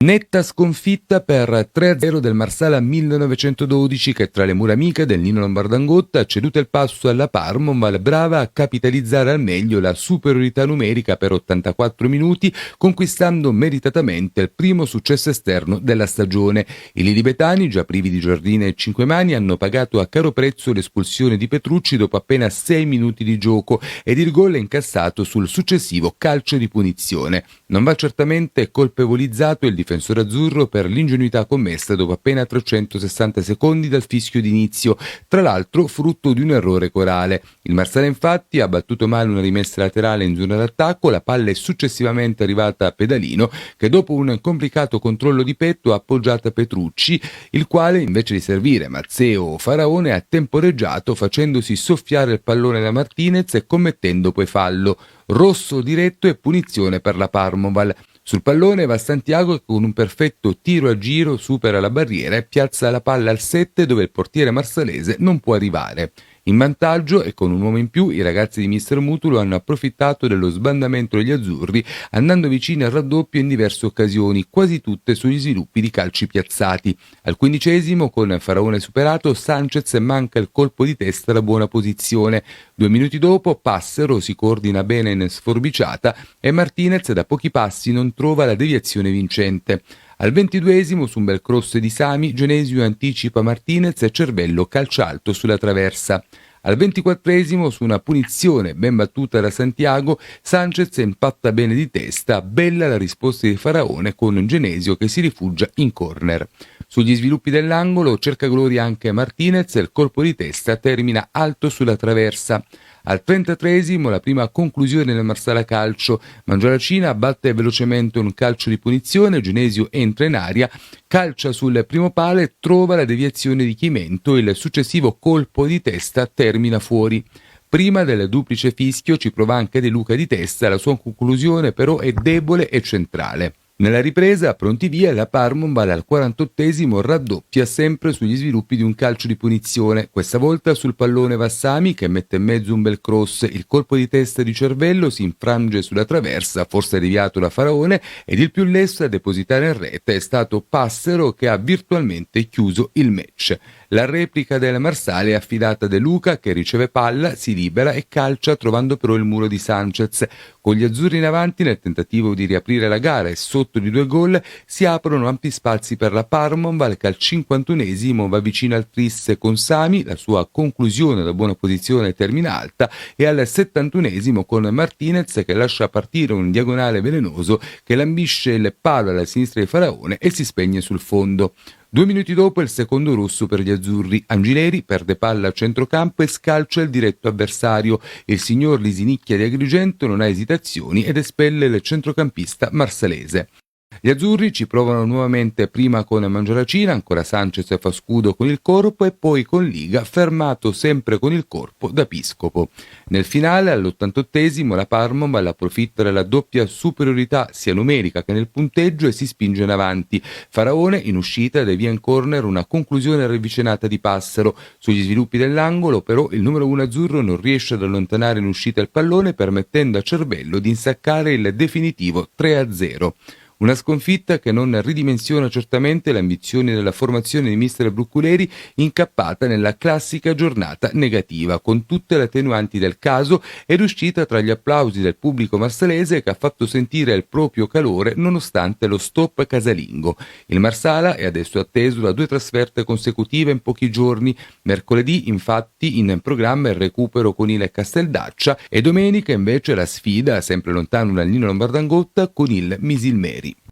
Netta sconfitta per 3-0 del Marsala 1912 che tra le mura amiche del Nino Lombardangotta ha ceduto il passo alla Parma, ma brava a capitalizzare al meglio la superiorità numerica per 84 minuti, conquistando meritatamente il primo successo esterno della stagione. I lilibetani, già privi di Giardina e Cinquemani, hanno pagato a caro prezzo l'espulsione di Petrucci dopo appena 6 minuti di gioco ed il gol è incassato sul successivo calcio di punizione. Non va certamente colpevolizzato il difensore azzurro per l'ingenuità commessa dopo appena 360 secondi dal fischio d'inizio, tra l'altro frutto di un errore corale. Il Marsala infatti ha battuto male una rimessa laterale in zona d'attacco, la palla è successivamente arrivata a Pedalino che dopo un complicato controllo di petto ha appoggiato Petrucci, il quale invece di servire Mazzeo o Faraone ha temporeggiato facendosi soffiare il pallone da Martinez e commettendo poi fallo. Rosso diretto e punizione per la Parmoval. Sul pallone va Santiago che con un perfetto tiro a giro supera la barriera e piazza la palla al 7 dove il portiere marsalese non può arrivare. In vantaggio e con un uomo in più i ragazzi di Mister Mutulo hanno approfittato dello sbandamento degli azzurri andando vicini al raddoppio in diverse occasioni, quasi tutte sugli sviluppi di calci piazzati. Al 15° con Faraone superato Sanchez manca il colpo di testa alla buona posizione. 2 minuti dopo Passero si coordina bene in sforbiciata e Martinez da pochi passi non trova la deviazione vincente. Al 22° su un bel cross di Sami, Genesio anticipa Martinez e Cervello calcia alto sulla traversa. Al 24° su una punizione ben battuta da Santiago, Sanchez impatta bene di testa, bella la risposta di Faraone con Genesio che si rifugia in corner. Sugli sviluppi dell'angolo cerca gloria anche Martinez e il colpo di testa termina alto sulla traversa. Al 33° la prima conclusione del Marsala Calcio, Mangiaracina batte velocemente un calcio di punizione, Genesio entra in aria, calcia sul primo palo e trova la deviazione di Chimento, il successivo colpo di testa termina fuori. Prima del duplice fischio ci prova anche De Luca di testa, la sua conclusione però è debole e centrale. Nella ripresa, pronti via, la Parmoval al 48° raddoppia sempre sugli sviluppi di un calcio di punizione. Questa volta sul pallone Vassami che mette in mezzo un bel cross, il colpo di testa di Cervello si infrange sulla traversa, forse deviato da Faraone, ed il più lesto a depositare in rete è stato Passero che ha virtualmente chiuso il match. La replica del Marsale è affidata a De Luca che riceve palla, si libera e calcia trovando però il muro di Sanchez. Con gli azzurri in avanti nel tentativo di riaprire la gara e sotto di 2 gol si aprono ampi spazi per la Parmoval che al 51° va vicino al tris con Sami, la sua conclusione da buona posizione termina alta e al 71° con Martinez che lascia partire un diagonale velenoso che lambisce il palo alla sinistra di Faraone e si spegne sul fondo. 2 minuti dopo il secondo rosso per gli azzurri. Angileri perde palla a centrocampo e scalcia il diretto avversario. Il signor Lisinicchia di Agrigento non ha esitazioni ed espelle il centrocampista marsalese. Gli azzurri ci provano nuovamente prima con Mangiaracina, ancora Sanchez fa scudo con il corpo e poi con Liga, fermato sempre con il corpo da Piscopo. Nel finale, all'88° la Parmoval approfitta della doppia superiorità sia numerica che nel punteggio e si spinge in avanti. Faraone in uscita devia in corner una conclusione ravvicinata di Passero. Sugli sviluppi dell'angolo però il numero 1 azzurro non riesce ad allontanare in uscita il pallone permettendo a Cervello di insaccare il definitivo 3-0. Una sconfitta che non ridimensiona certamente le ambizioni della formazione di mister Brucculeri incappata nella classica giornata negativa, con tutte le attenuanti del caso ed uscita tra gli applausi del pubblico marsalese che ha fatto sentire il proprio calore nonostante lo stop casalingo. Il Marsala è adesso atteso da 2 trasferte consecutive in pochi giorni. Mercoledì infatti in programma il recupero con il Casteldaccia e domenica invece la sfida, sempre lontano dal Nino Lombardangotta, con il Misilmeri.